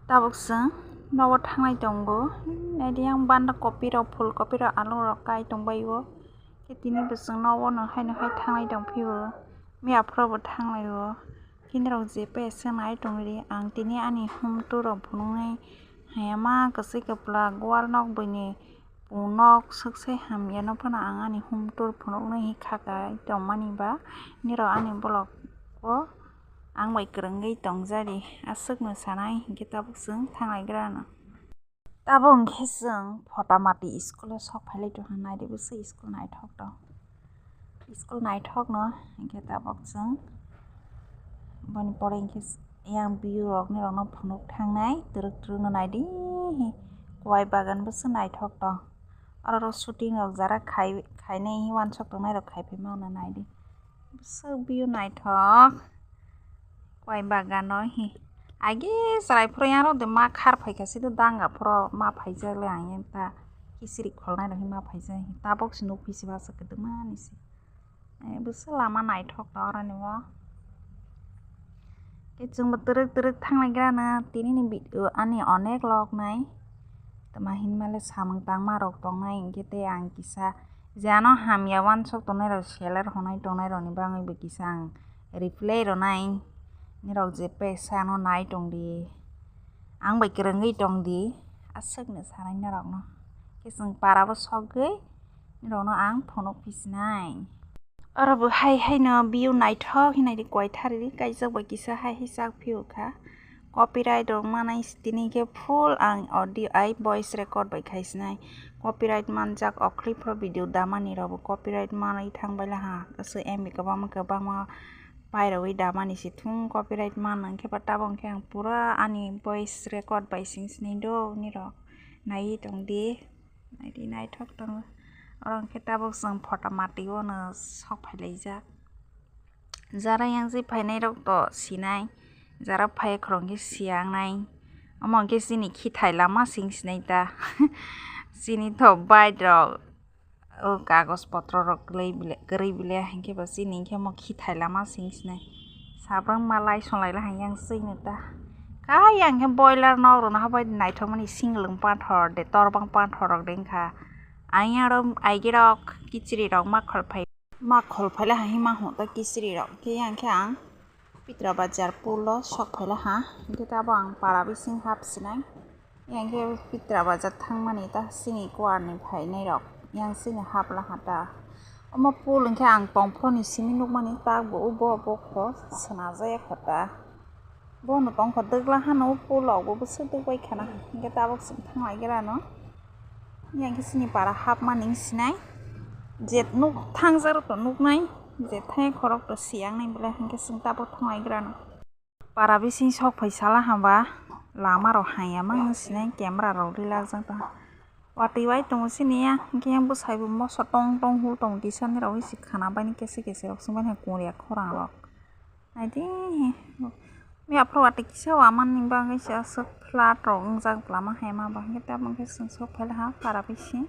Tabuksan nawa thangnai tongo naidi yang banda kopi rok phul kopi rok alung rok kai tongbaio ke tini busung nawo no haino hai thangnai tongphio mi afro bo thanglaio kini rok jepe senai tongri ang tini ani humtu rok phunungnai hayama kasai kapla gwal nok bini punok suksai hamya no phano ang ani humtur phunuknai khaka tongmani ba niro ani bolok o ang bai kwrwngwi tongjari aswkno sanai hingkhe tabuk chwng thanglaigrano abo hingkhe chwng photamati school o sok phailai tongkha naidi bwsai school naithok tong school naithok no hingkhe tabuk chwng boni pore hingkhe yang view rok ni rok no phunuk thangnai twrwk twrwk no naidi kowai bagan bwsw naithok tong oro shooting rok jara khainai uansuk tongnai rok khaipai mano naidi bwsw view naithok kowai bagan no age cheraifru yang de ma khar phaikha sido danga phro ma phaijakle ang yang ta kisiri kholnai rok ma phaijak tabuk se nukphi se basa kwdwma ni se bwsw lama naithok to oroni o chwngbo twrwk twrwk thanglaigrano tini ni video ani onek log nai toma hinmale samung tangma rok tongnai hingkhe tei ang kisa jano hamya uansuk tongnai rok seller honai tongnai rok ni bagwi bo kisa ang reply ronai nirok jepe sano nai tongdi ang bai kwrwngwi tongdi aswkno sanai norok no khe chwng para bo sogwi nirok no ang phunukphi sinai oro bo hai no view naithok hinai kowai thari kaijak bai kisa hai chak phio kha copyright rok manai tini khe full ang audio ai voice record bai khai sinai copyright manjak clip ro video damani rok bo copyright manui thangbaila ha aswk MB kwbangma pairawi damani si thung copyright mana hingkhe tabuk hingkhe ang pura ani voice record bai singsinai do nirok nai tongdi naidi naithok tongo oro hingkhe tabuk chwng photomati o no sok phailaijak jara yang phainai rok to sinai jara phaikhai khoro hingkhe siyangnai omo hingkhe chini khithai lama singsinai ta chini to bite rok kagos potro rok kwrwi bele hingkhe bo chini hingkhe mo khithai lama singsinai sabrang malai songlai yang chwino ta yang hingkhe boiler nok rok no habai naithokmani singlung pathor de torbang pathor rok de wngkha aige rok kichiri rok ma kholphaila hima hota kichiri rok yang hingkhe ang pitra bazar pool o sok phailaha hingkhe tabo ang para bising hapsinai yang hingkhe pitra bazar thangmani ta chini kwar ni phainai rok yang chini haplaha ta omo pool hingkhe ang tongphro simi nukmani takbo bokho swnajak ekhota bono tongkha dwglaha no pool rok bo bwswk dwgbai khana hingkhe tabuk chwng thanglaigrano yang hingkhe chini para hapmani wng sinai jet nuk thangjak to nuknai jet thai khorok to siyangnai bele hingkhe chwng tabuk thanglaigrano para bising sok phaisalaha ba lama rok hayama wng sinai camera rok rilakjak tongha watui bai tongo chini hingkhe yang bwsai bo moso tong tong hul tongo tisani rok isi khana baini kese kese rok chwngbai hai kungya khorang rok naidi mi afro watui kisa wamani bagwi aswk flat rok wngjak lama hayama ba hingkhe tabuk hingkhe chwng sok phailaha para bising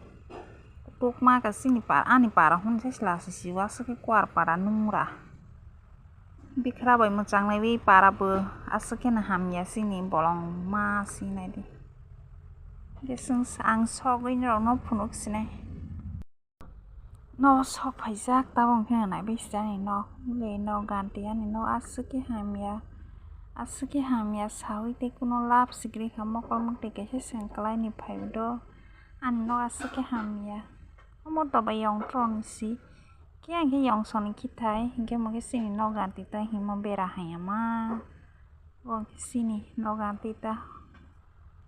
tukma ka chini ani para hunjai lasisi o aswk khe kwar para nungra bikhra bai mwchang naiwi para bo aswk khe no hamya chini bolong ma si naidi ang sogwi rok no phunuk sinai no sok phaijak tabuk hingkhe naibai sijani nok nok ganti ani nok aswk khe hamya sawi tei kuno love sigri kha mokol mukti kaisa chwng klai ni phaibo do ani nok aswk khe hamya omo toba yongtro ni si hingkhe yongso ni khithai hingkhe mo chini nok ganti ta himo bera hayama bo hingkhe chini nok ganti ta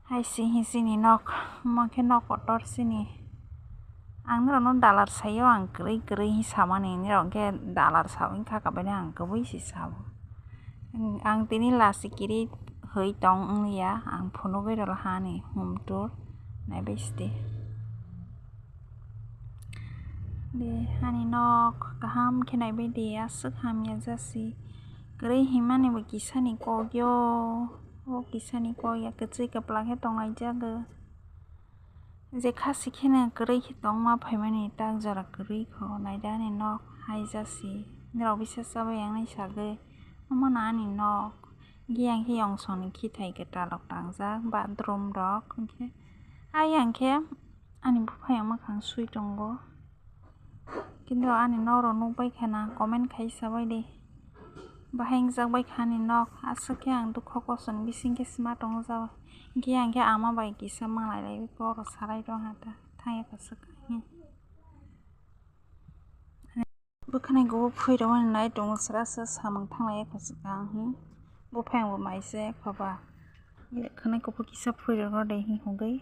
hai chini nok mo hingkhe nok kotor chini ang norok no dalar saio ang kwrwi kwrwi samani nirok hingkhe dalar sawi khaka baina ang kubui si sao ang tini lasi kiri hoi tong wngya ang phunugui rolaha ni humtur naibai side ani nok kaham khe naibai de aswk hamya jasi kwrwi himani bo kisani kogyo o kisani kogya kwchwi kwpla khe tonglaijak je khasi kheno kwrwi khe tongma phaimani tak jora kwrwi kho naida ani nok haijasi nirok bisasa bai yangnai sagwi omo no ani nok Yang khi ông son khi thầy cái trà lọc tàng giác bạn trôm đó con kia ai yang kia anh bút hay mà kháng suy trong go kinh đó anh nó rồi nung bay khana comment khai sao bay đi baheng jak bay khani nok asake ang tu khoko son bising ke smart ong jaw ki ang ke ama bai ki sama lai lai ko ro sarai ro hata thai ka sak bukhane go phui ro nai tong sra sa samang thanglai ka saka hi bu phang bu mai se khoba ye khane ko ki sa phui ro dei hi hongai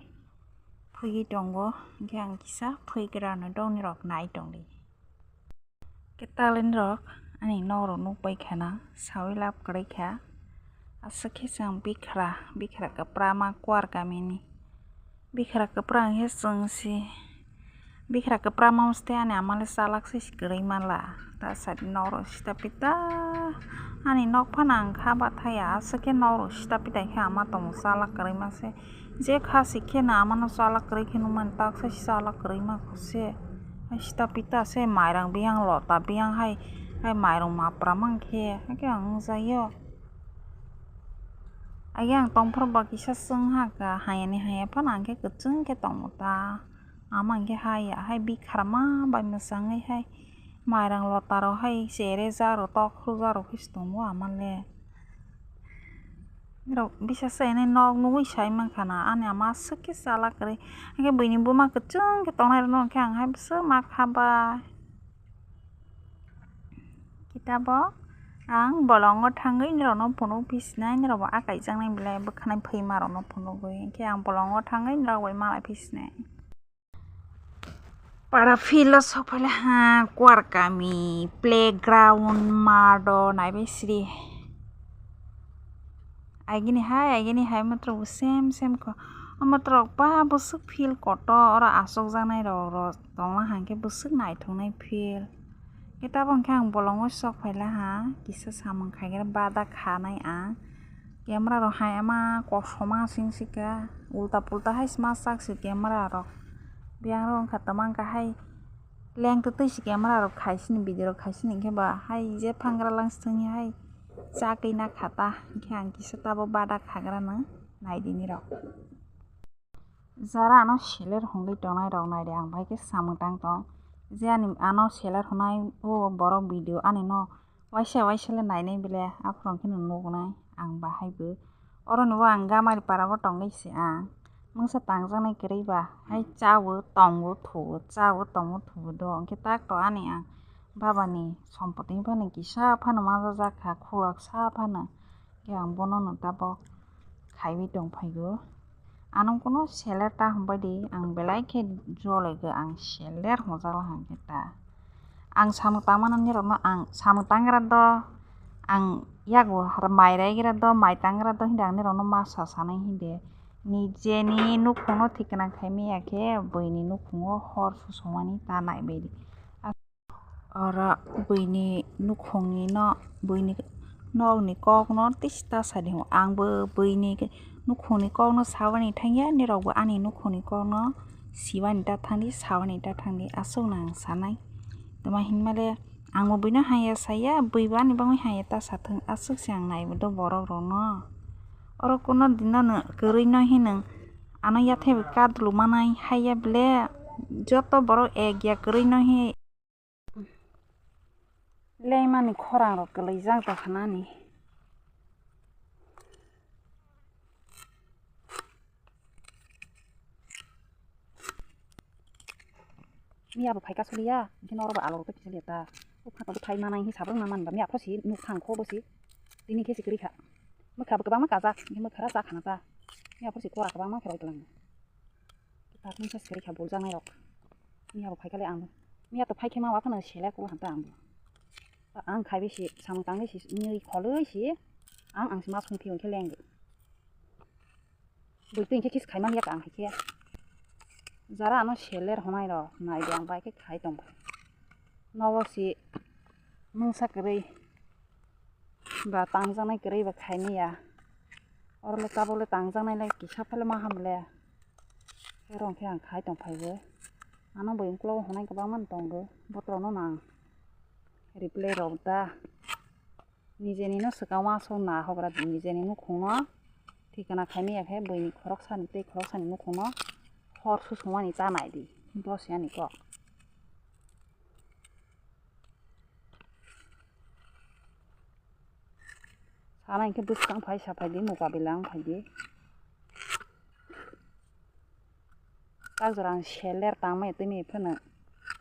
phui gi tong go ke ang ki sa phui gra na dong ni rok nai tong dei ke talen rok ani no ro nu pai khana sawi lap krai kha asake sang bikra kapra ma kwar kamini bikra kapra he sung si bikra kapra ma ste ani amale salak si skrai mala ta sat noro sta pita ani nok phanang kha ba thaya asake noro sta pita kha ama tom salak krai ma se je kha sikhe na amano salak krai khinu man tak se salak krai ma khose sta pita se mairang biang lota biang hai mairong ma pramang khe ke ang jayo ayang tong phor ba ki sa sung ha ka hayani haya phanang ke kuchung ke tong ta amang ke haya hai bi kharma bai musang hai mairang lota ro hai sere za ro tok khru za ro khistong wa amale ro bisa se ne nok nu sai man khana ane ama sake sala kare ke bini bu ma kuchung ke tong hai no ke ang hai se ma khaba kitabo ang bolongo thangai ni rono phono pisnai ni roba akai jangnai bilai bkhanai pheima rono phono goi ke ang bolongo thangai ni robai malai pisnai para filo sopale ha kwar kami playground mardo nai besri aigini hai matro sem ko matro pa busuk feel koto ora asok janai ro tongla hangke busuk nai thongnai feel kita bangkang bolongo sok phaila ha kisa samang khaigra bada khanai a camera ro hai ama kosoma singsika ulta pulta hai sma sak si camera ro biang ro khatamang ka hai leng tu tui si camera ro khaisini video ro khaisini ke ba hai je phangra lang sthungi hai chakai na khata khang kisa tabo bada khagra na naidini ro jara no seler hongai tonai ro nai ang bai ke samung tang tong je ani ano seller honai o borok video ani no waisa le nainai bile afrong kheno nugnai ang bahaibo oro no ang gamari parabo tongai se ang mungsa tangjanai krai ba hai chawo tongo thubo do angke tak to ani ang babani sompoti bani kisa phano maja jakha khulak sa phano ke ang bono no tabo khaibi tong phaigo anong kono seller ta hombai di ang belai ke jole ge ang seller hojala hangke ta ang samung tangmano ni rokno ang samung tangra do ang yago mai raigra do mai tangra do hindang ni rokno masa sanai hinde nije ni nukhungno thikna khaimi yakhe boini nukhungo hor susomani ta naibedi ora boini nukhungni no boini nok ni kok no tista sadi angbo boini nukhungni kok no sawani thangya ni rokbo ani nukhungni kok no siwani ta thangdi sawani ta thangdi asok nang sanai toma hinmale angmo boino haya saya boiba ni bangoi haya ta sathang asok siang naibo do borok rono oro kono dinano koroi no hinang ano yathe kadlu manai haya bile joto borok egya koroi no hi leimani khorang rok kalaijak to khanani miya bo phaika suliya kino ro alo to pisali ta ukha to thai manai hi sabrang naman ba miya khosi nu khang kho bosi tini khesi kri kha mokha ba ma kaza ni mokha sa khana ta miya khosi kora ka ba ma khrai tlang ta kun sa skri kha boljang nai rok miya bo phaika le ang miya to phaike ma wa phana sele ko hanta ang khai be si samung tang si ni kholoi si ang si ma sung phion ke leng bui tin ke kis khai ma ya ang ke jara ano seller honai ro nai bang bai ke khai tong nawo si mungsa krai ba tangjanai krai ba khaini ya orle tabole tangjanai lai kisa phale ma hamle rong ke ang khai tong phaibo ano boi klo honai ka ba man tong go botro no nang replay ro ta Nijeni no sekawa so na hogra nijeni no khungno thikana khaimi yakhe boini khorok sani tei khorok sani no khungno hor susumani chanai di dosya ni ko sana ingke buskang phai saphai di mukabilang phai di kagrang sheller tangmai temi phana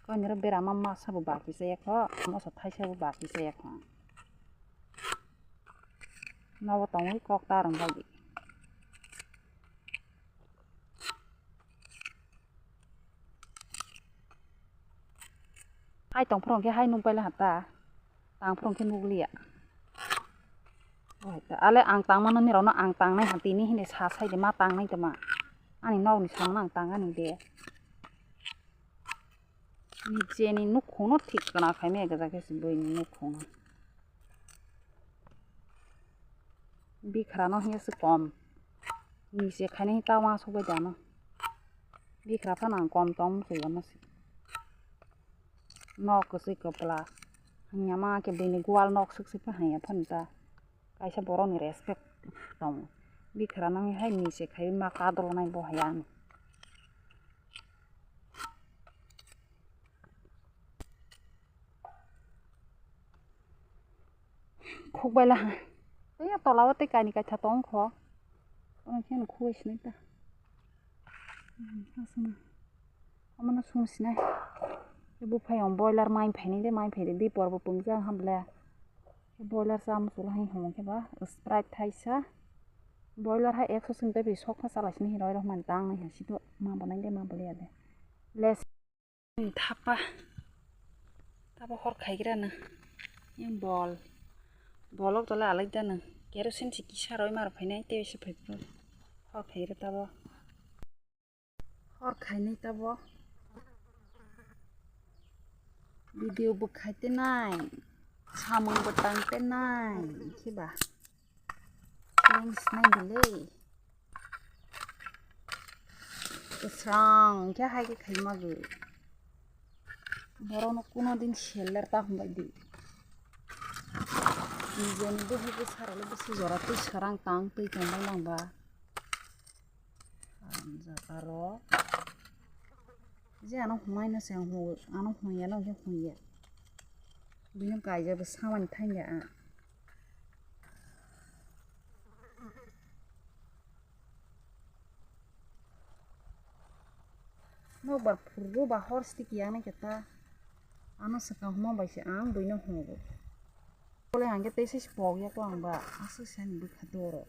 konira berama masa bu baki se yakho mosa thaisa bu baki se yakho nawa tangui kok tarang phai di hai tong prong ke hai nung pai la hata tang prong ke nuglia ale ang tang mana ni rono ang tang nai hati ni hine sa sai de ma tang nai tama ani nau ni sang nang tang ani de ni jeni nu khono thik kana khai me ga ke siboi ni nu khono bi khara no hi se kom ni se khai nei ta wa so ba jano bi khara pa nang kom tom se ga ma se nok ko se ko pla hanya ma ke be ni gwal nok sik se pa hanya phan ta kaisa borok ni respect tong bi khara nang hai ni se khai ma ka dol nai bo hayan khok bai la ei to lawa te kai ni kai tha tong kho on chen khu is nai ta asma amana sum sinai bu phai on boiler mai phai ni de mai phai de di por bu pung jang hamla boiler sam sul hai hong ke ba sprite thaisa boiler hai 100 sin te bi sok pha sala sini roi roh man tang nai si to ma bonai de ma bole ade les thapa hor khaigra na yang bolok tola alai da na kerosene siki saroi mar phainai te se phai pro hor khaira tabo hor khainai tabo video bu khaite nai samung batang te nai siba yang snai dile sang kya hai ke khaima gu boro no kuno din sheller ta humbai di nijeni bu hu sarale bu jora tu sarang tang tui tong lang ba ja taro je ano humai na sang hu ano huya no je huya bini kai je bu saman thanya a no bar purgo ba hor stick yang na keta ano saka huma ba se ang buino hu boleh angge te se spog ya ko ang ba asu san bu khadoro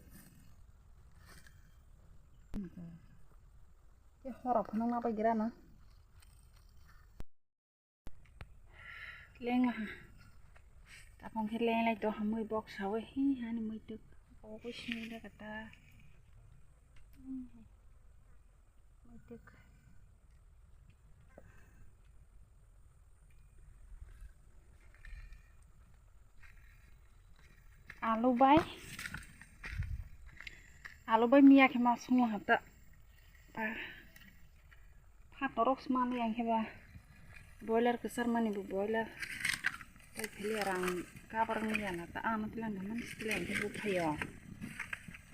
ke hora phana na ba gira na leng ha ta phong ke leng lai to hamui box sawe hi hani moi tuk ko ko sini da kata moi tuk alu bai miya ke ma sung hata pa pha torok smali yang heba boiler kesar mani bu boiler tai phili rang ka barang ni na ta an tilang man stilang ke bu phayo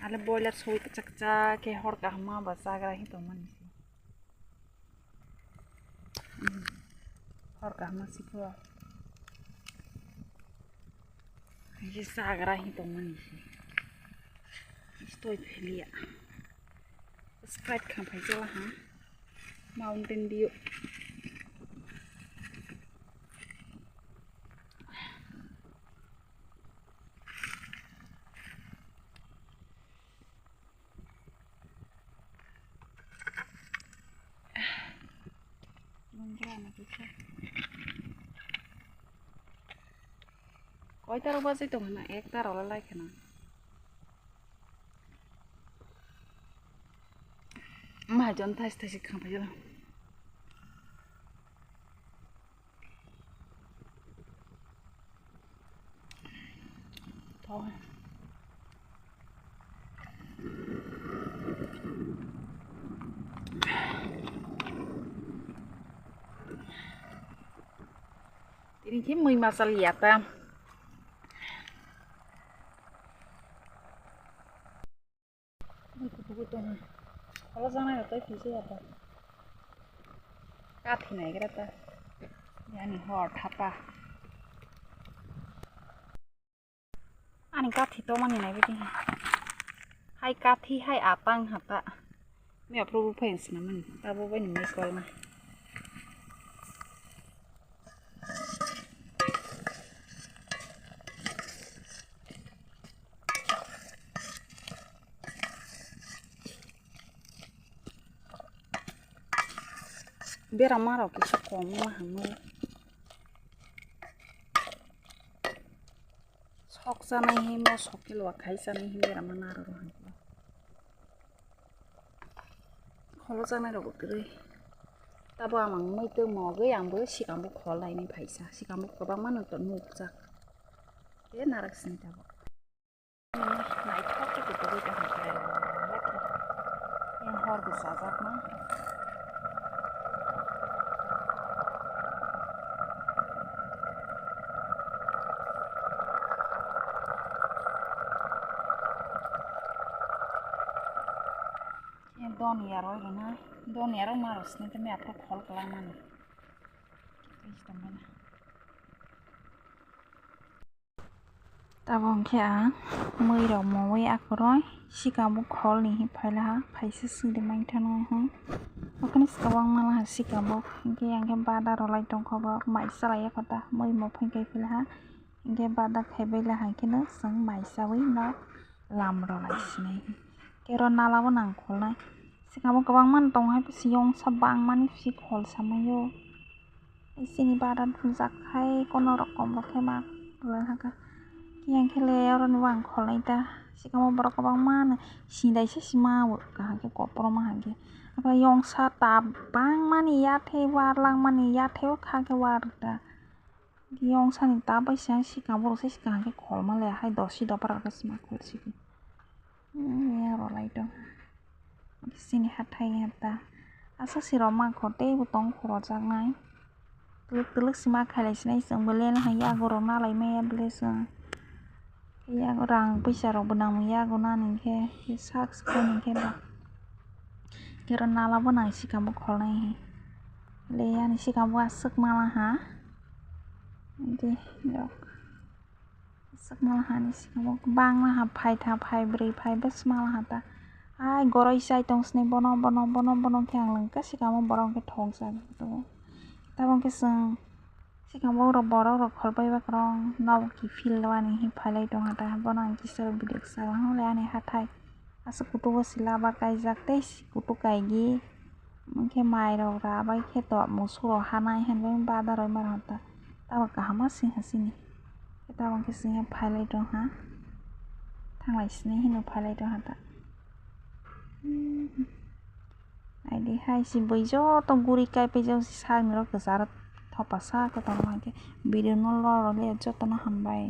ale boiler soi chakcha ke hor ka ma ba sagra hi to man hor ka ma si ko ye sagra hi to man estoy phelia sprite kham phai jela ha mountain dew koi taro bazi to na ek taro la like na ma jon thas thas kham phai jela thôi Tini mui masal liata Begitu. Kalau sana ada visi apa? Kathi naik kereta. Ya nih hot apa? Ani kathi to mani naik begini. Hai kathi hai apang hata. Mi approve pens naman. Tabo ba ni may call na. Biar amaro kita komo lah hamu. Sok sana hi mo sokil wa khai sana hi biar amanaro rohan. Kalau sana ro gure. Tabo amang mai tu mo ge yang bu si kamu kholai ni phaisa. Si kamu kobang man to nukjak. Ye narak sin tabo. Nai thok ke to ge ta ha. Yang hor bu sajak na. Don yaro na don yaro maros ni teme apro khol kala mana istamana tabong kya mui ro moi akroi sikamu khol ni hi phaila ha phaisa sinde mai thano ha okhani skawang mala ha sikamu ke angke bada ro lai tong khoba mai salai khata moi mo phai phila ha ingke bada khaibela ha kena sang mai sawi no lam ro lai sinai ke ro nala bonang kholnai Sikamu kabang man tong hai siyong sabang man si khol samayo isini badan phunjak khai kono rokom rokhe ma lan haka yang khele ron wang kholai ta sikamu borok kabang man sindai se sima wo ka ke kopro ma hage apa yong sa ta bang man ya the war lang man ya the kha ke war ta yong sa ni ta bai sang sikamu se ka ke khol ma le hai dosi do par ka sma khol si ya ro lai dong sini hatai hata asa siroma khote butong khorojak nai tuluk sima khalai sinai sing belen haya gorona lai me blesang ya orang paisa ro benang ya gona ningke sak skon ningke ba kirana la bonang sikamu kholnai le ya ni sikamu asuk mala ha de dok asuk mala ha ni sikamu bang la ha phai bri phai bes mala hata ai goroi sai tong sne bono kyang lang ka sikamu borong ke thong sa to tabong ke sang sikamu ro borong ro kholbai ba krong naw ki fil wani hi phalai tong hata bono ki sar bidik sa lang le ani hathai asu kutu bo sila ba kai jak te kutu kai gi mungke mai ro ra bai ke to musu ro hanai han beng ba da roi mar hata tawa ka hama sing hasini tabong ke sing phalai tong ha thanglai sne hi no phalai tong hata ai đi hai si bui jo tong guri kai pe jo si sang ro ka sar thopa sa ka tong ma ke video no lo ro le jo to no han bai